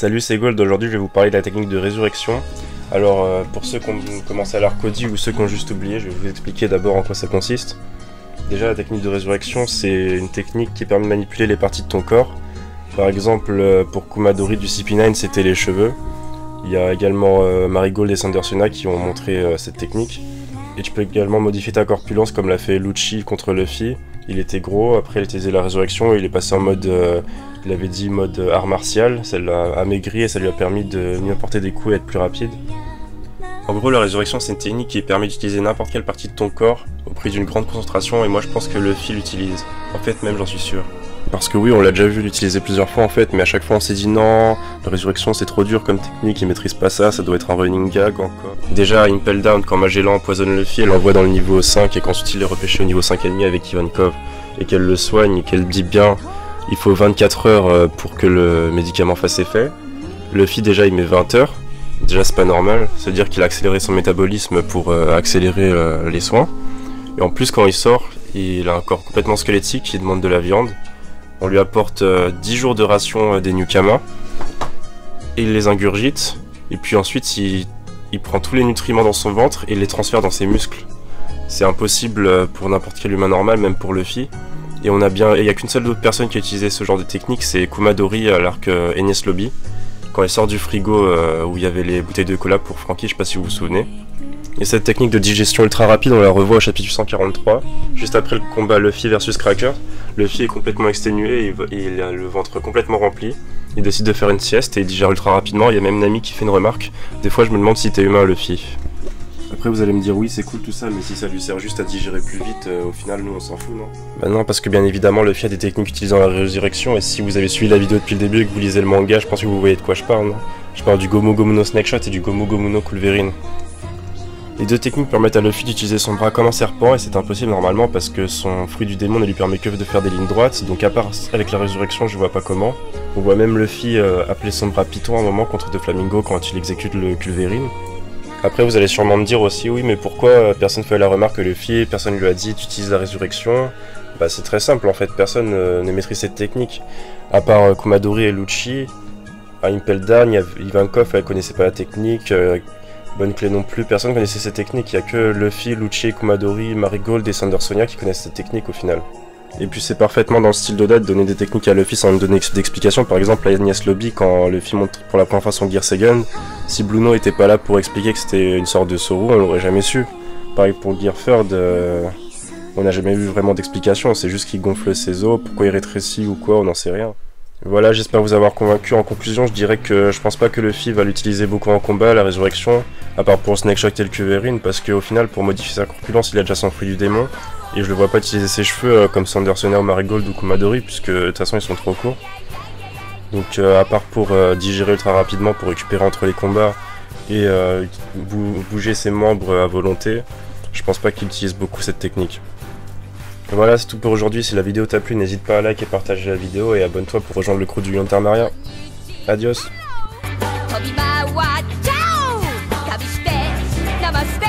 Salut, c'est Gold. Aujourd'hui, je vais vous parler de la technique de résurrection. Alors, pour ceux qui ont commencé à l'Arcodie ou ceux qui ont juste oublié, je vais vous expliquer d'abord en quoi ça consiste. Déjà, la technique de résurrection, c'est une technique qui permet de manipuler les parties de ton corps. Par exemple, pour Kumadori du CP9, c'était les cheveux. Il y a également Marigold et Sandersonia qui ont montré cette technique. Et tu peux également modifier ta corpulence comme l'a fait Lucci contre Luffy. Il était gros, après il a utilisé la résurrection et il est passé en mode, il avait dit mode art martial. Ça l'a amaigri et ça lui a permis de mieux porter des coups et être plus rapide. En gros, la résurrection, c'est une technique qui permet d'utiliser n'importe quelle partie de ton corps au prix d'une grande concentration, et moi je pense que Luffy l'utilise. En fait, même j'en suis sûr. Parce que oui, on l'a déjà vu l'utiliser plusieurs fois en fait, mais à chaque fois on s'est dit non, la résurrection c'est trop dur comme technique, il maîtrise pas ça, ça doit être un running gag encore. Déjà à Impel Down, quand Magellan empoisonne Luffy, elle l'envoie dans le niveau 5, et qu'ensuite il est repêché au niveau 5,5 avec Ivankov, et qu'elle le soigne, et qu'elle dit bien, il faut 24 heures pour que le médicament fasse effet. Luffy déjà il met 20 heures, déjà c'est pas normal, c'est-à-dire qu'il a accéléré son métabolisme pour accélérer les soins. Et en plus quand il sort, il a un corps complètement squelettique, il demande de la viande. On lui apporte 10 jours de ration des Nukama, et il les ingurgite, et puis ensuite il prend tous les nutriments dans son ventre et les transfère dans ses muscles. C'est impossible pour n'importe quel humain normal, même pour Luffy. Et il n'y a qu'une seule autre personne qui a utilisé ce genre de technique, c'est Kumadori à l'arc Enies Lobby, quand elle sort du frigo où il y avait les bouteilles de cola pour Franky, je sais pas si vous vous souvenez. Et cette technique de digestion ultra rapide, on la revoit au chapitre 143, juste après le combat Luffy versus Cracker. Luffy est complètement exténué, il a le ventre complètement rempli, il décide de faire une sieste et il digère ultra rapidement. Il y a même Nami qui fait une remarque, des fois je me demande si t'es humain Luffy. Après vous allez me dire oui c'est cool tout ça, mais si ça lui sert juste à digérer plus vite, au final nous on s'en fout, non? Bah non, parce que bien évidemment Luffy a des techniques utilisant la résurrection, et si vous avez suivi la vidéo depuis le début et que vous lisez le manga, je pense que vous voyez de quoi je parle, non? Je parle du Gomu Gomu no Snake Shot et du Gomu Gomu no Culverin. Les deux techniques permettent à Luffy d'utiliser son bras comme un serpent, et c'est impossible normalement parce que son fruit du démon ne lui permet que de faire des lignes droites, donc à part avec la résurrection je vois pas comment. On voit même Luffy appeler son bras Python à un moment contre Doflamingo quand il exécute le Culverin. Après vous allez sûrement me dire aussi oui mais pourquoi personne fait la remarque que Luffy, personne lui a dit tu utilises la résurrection? Bah c'est très simple en fait, personne ne maîtrise cette technique. À part Kumadori et Lucci, à Impel Down, Ivankov elle connaissait pas la technique, Bonne Clé non plus, personne connaissait cette technique, il n'y a que Luffy, Lucci, Kumadori, Marigold et Sandersonia qui connaissent cette technique au final. Et puis c'est parfaitement dans le style d'Oda de donner des techniques à Luffy sans me donner d'explication. Par exemple à Enies Lobby, quand Luffy montre pour la première fois son Gear-Seigen, si Bluno était pas là pour expliquer que c'était une sorte de Soru, on l'aurait jamais su. Pareil pour Gear Third, on n'a jamais eu vraiment d'explication, c'est juste qu'il gonfle ses os, pourquoi il rétrécit ou quoi, on n'en sait rien. Voilà, j'espère vous avoir convaincu. En conclusion, je dirais que je pense pas que Luffy va l'utiliser beaucoup en combat, la résurrection, à part pour Snake Shot et le Culverin, parce qu'au final, pour modifier sa corpulence, il a déjà son fruit du démon, et je le vois pas utiliser ses cheveux comme Sandersonia ou Marigold ou Kumadori, puisque de toute façon ils sont trop courts. Donc à part pour digérer ultra rapidement pour récupérer entre les combats et bouger ses membres à volonté, je pense pas qu'il utilise beaucoup cette technique. Voilà, c'est tout pour aujourd'hui. Si la vidéo t'a plu, n'hésite pas à liker et partager la vidéo, et abonne-toi pour rejoindre le crew du Lion Tamaria. Adios. Namaste,